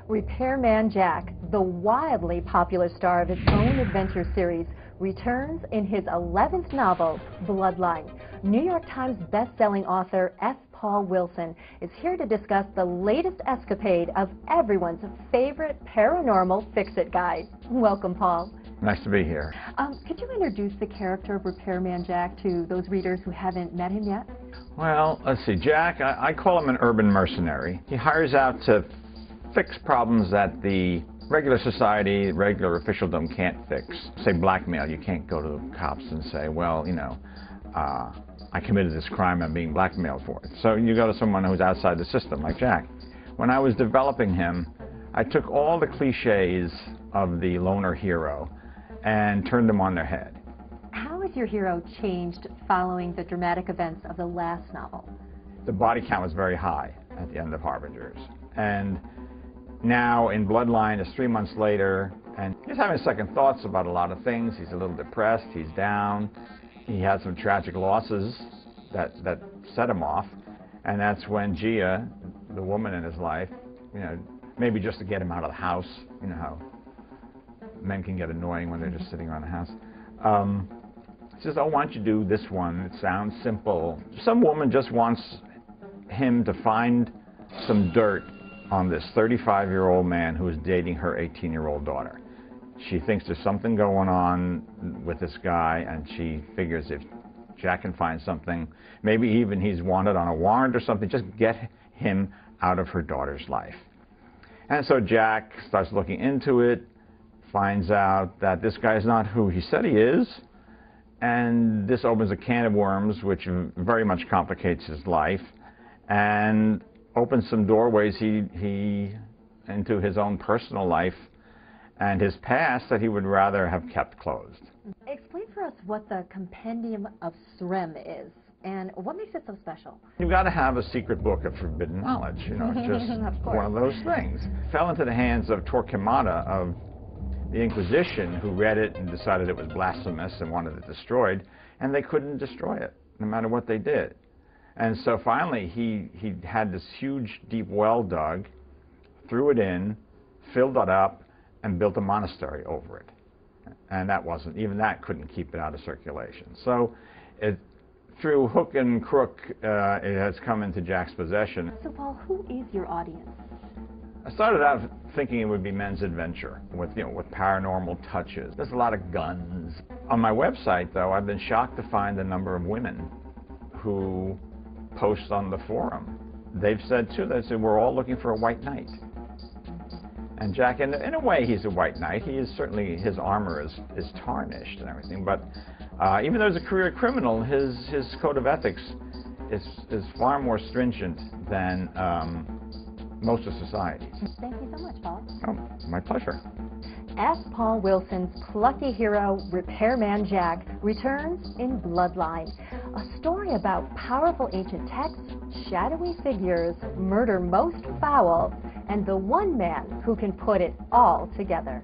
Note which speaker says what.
Speaker 1: Repairman Jack, the wildly popular star of his own adventure series, returns in his 11th novel, Bloodline. New York Times best-selling author F. Paul Wilson is here to discuss the latest escapade of everyone's favorite paranormal fix-it guy. Welcome, Paul.
Speaker 2: Nice to be here.
Speaker 1: Could you introduce the character of Repairman Jack to those readers who haven't met him yet?
Speaker 2: Well, let's see. Jack, I call him an urban mercenary. He hires out to fix problems that the regular society, regular officialdom can't fix. Say blackmail. You can't go to the cops and say, well, you know, I committed this crime, I'm being blackmailed for it. So you go to someone who's outside the system, like Jack. When I was developing him, I took all the cliches of the loner hero and turned them on their head.
Speaker 1: How has your hero changed following the dramatic events of the last novel?
Speaker 2: The body count was very high at the end of Harbingers. And now in Bloodline, it's 3 months later, and he's having second thoughts about a lot of things. He's a little depressed, he's down. He had some tragic losses that set him off. And that's when Gia, the woman in his life, you know, maybe just to get him out of the house, you know how men can get annoying when they're just sitting around the house, says, oh, why don't you do this one? It sounds simple. Some woman just wants him to find some dirt on this 35-year-old man who is dating her 18-year-old daughter. She thinks there's something going on with this guy, and she figures if Jack can find something, maybe even he's wanted on a warrant or something, just get him out of her daughter's life. And so Jack starts looking into it, finds out that this guy is not who he said he is, and this opens a can of worms which very much complicates his life and opens some doorways into his own personal life and his past that he would rather have kept closed.
Speaker 1: Explain for us what the Compendium of Srem is and what makes it so special.
Speaker 2: You've got to have a secret book of forbidden knowledge, you know, it's just one of those things. Fell into the hands of Torquemada of the Inquisition, who read it and decided it was blasphemous and wanted it destroyed, and they couldn't destroy it, no matter what they did. And so finally he had this huge deep well dug, threw it in, filled it up, and built a monastery over it. And that wasn't, even that couldn't keep it out of circulation. So through hook and crook, it has come into Jack's possession.
Speaker 1: So Paul, who is your audience?
Speaker 2: I started out thinking it would be men's adventure with, you know, with paranormal touches. There's a lot of guns. On my website, though, I've been shocked to find the number of women who post on the forum. They've said, too, they said, we're all looking for a white knight. And Jack, in a way, he's a white knight. He is certainly, his armor is tarnished and everything. But even though he's a career criminal, his code of ethics is far more stringent than most of society.
Speaker 1: Thank you so much, Paul.
Speaker 2: Oh, my pleasure.
Speaker 1: F. Paul Wilson's plucky hero, Repairman Jack, returns in Bloodline, a story about powerful ancient texts, shadowy figures, murder most foul, and the one man who can put it all together.